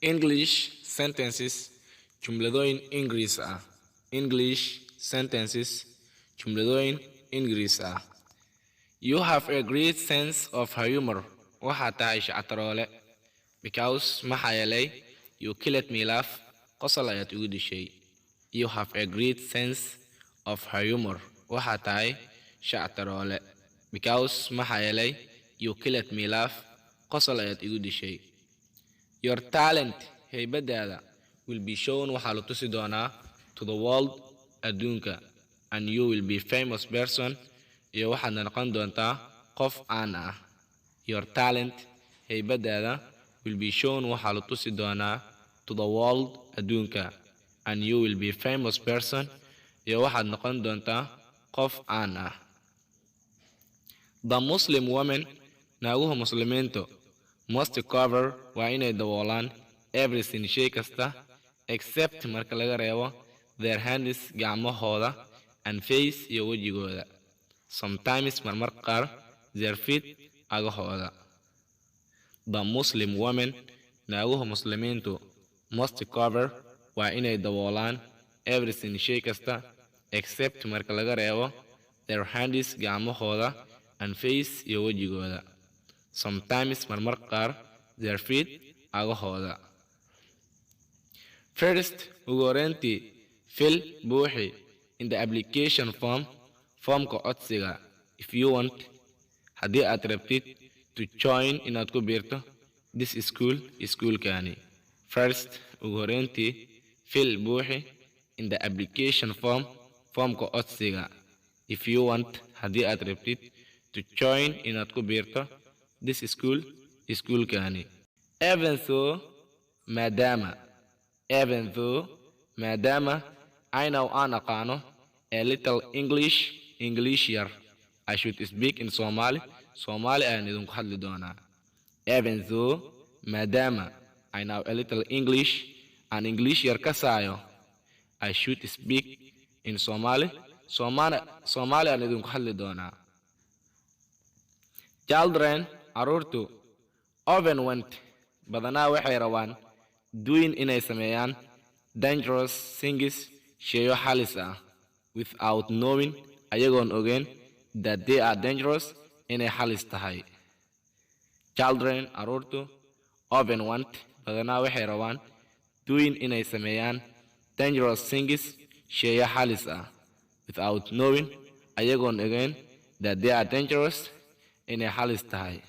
English sentences jumladooyin Ingiriis ah. English sentences jumladooyin Ingiriis ah. You have a great sense of humor. Waxaad tahay shactaroole. Because maxaa yeelay you killed me laugh. Qosol ayaad igu dishay. You have a great sense of humor. Waxaad tahay shactaroole. Because maxaa yeelay you killed me laugh. Qosol ayaad igu dishay. Your talent, haybadaada, will be shown waxaa la tusi doonaa to the world adduunka, and you will be famous person iyo waxaad noqon doontaa qof aan ah. Your talent, haybadaada, will be shown waxaa la tusi doonaa to the world adduunka, and you will be famous person iyo waxaad noqon doontaa qof aan ah. The Muslim women, naaguha muslimiintu, must cover waa inay daboolaan everything shay kasta except marka laga reebo their hands gacmahooda and face iyo wejigooda, sometimes marmar qaar their feet agahooda. The Muslim women, naaguha muslimiintu, must cover waa inay daboolaan everything shay kasta except marka laga reebo their hands gacmahooda and face iyo wejigooda, sometimes marmar qaar their feet agahooda. First, ugu horeyntii, fill buuxi in the application form, formka codsiga, if you want, haddii aad rabtid, to join inaad ku biirto this school, iskuulkaani. First, ugu horeyntii, fill buuxi in the application form, formka codsiga, if you want, haddii aad rabtid, to join inaad ku biirto this school, iskuulkaani. Even though, maadaama I know aan aqaano a little English yar, I should speak in Somali ayaan idinku hadli doonaa. Even though, maadaama I know a little English, aan English yar ka saayo, I should speak in Somali ayaan idinku hadli doonaa. Children, carruurtu, often want, badanaa waxay rabaan, doing inay sameeyaan dangerous things, sheeyo halis ah, without knowing, ayagoon ogeyn, that they are dangerous, inay halis tahay. Children, carruurtu, often want, badanaa waxay rabaan, doing inay sameeyaan dangerous things, sheeyo halis ah, without knowing, ayagoon ogeyn, that they are dangerous, inay halis tahay.